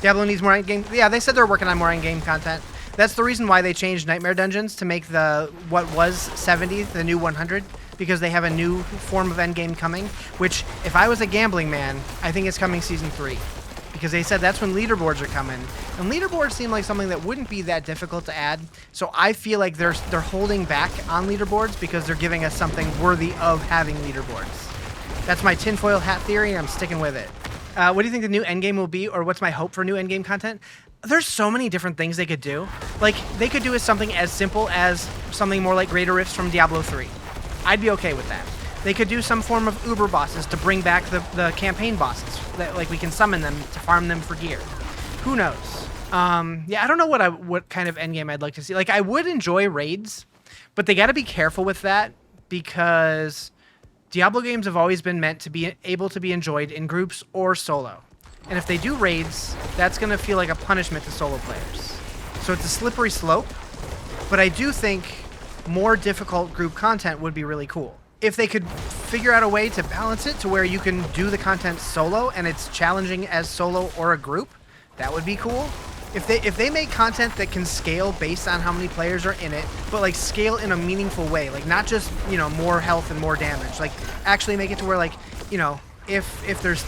Diablo needs more endgame. Yeah, they said they're working on more endgame content. That's the reason why they changed Nightmare Dungeons to make the what was 70 the new 100, because they have a new form of endgame coming, which, if I was a gambling man, I think it's coming Season 3. Because they said that's when leaderboards are coming. And leaderboards seem like something that wouldn't be that difficult to add. So I feel like they're holding back on leaderboards because they're giving us something worthy of having leaderboards. That's my tinfoil hat theory, and I'm sticking with it. What do you think the new endgame will be, or what's my hope for new endgame content? There's so many different things they could do. Like, they could do something as simple as something more like Greater Rifts from Diablo 3. I'd be okay with that. They could do some form of Uber bosses to bring back the campaign bosses. That, like, we can summon them to farm them for gear. Who knows? Yeah, I don't know what kind of endgame I'd like to see. Like, I would enjoy raids, but they got to be careful with that because Diablo games have always been meant to be able to be enjoyed in groups or solo. And if they do raids, that's going to feel like a punishment to solo players. So it's a slippery slope, but I do think more difficult group content would be really cool. If they could figure out a way to balance it to where you can do the content solo and it's challenging as solo or a group, that would be cool. If they make content that can scale based on how many players are in it, but like scale in a meaningful way, like not just, you know, more health and more damage, like actually make it to where, like, you know, if there's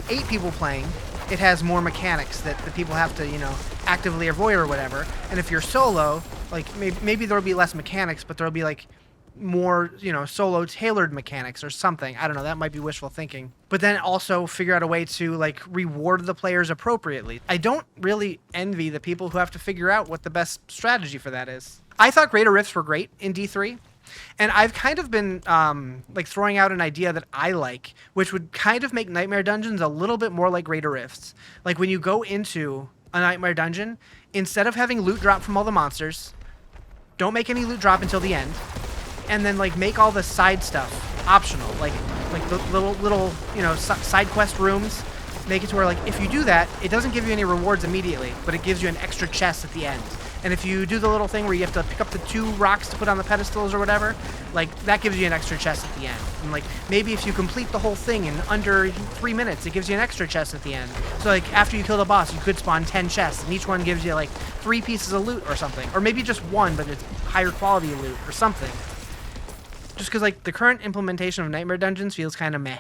8 people playing, it has more mechanics that the people have to, you know, actively avoid or whatever. And if you're solo, like maybe there'll be less mechanics, but there'll be like more, you know, solo tailored mechanics or something. I don't know, that might be wishful thinking. But then also figure out a way to like reward the players appropriately. I don't really envy the people who have to figure out what the best strategy for that is. I thought Greater Rifts were great in D3. And I've kind of been like throwing out an idea that I like, which would kind of make Nightmare Dungeons a little bit more like Greater Rifts. Like when you go into a Nightmare Dungeon, instead of having loot drop from all the monsters, don't make any loot drop until the end, and then like make all the side stuff optional, like the little you know side quest rooms. Make it to where like if you do that, it doesn't give you any rewards immediately, but it gives you an extra chest at the end. And if you do the little thing where you have to pick up the 2 rocks to put on the pedestals or whatever, like that gives you an extra chest at the end. And like maybe if you complete the whole thing in under 3 minutes, it gives you an extra chest at the end. So like after you kill the boss, you could spawn 10 chests, and each one gives you like 3 pieces of loot or something, or maybe just 1, but it's higher quality loot or something. Just because like the current implementation of Nightmare Dungeons feels kind of meh.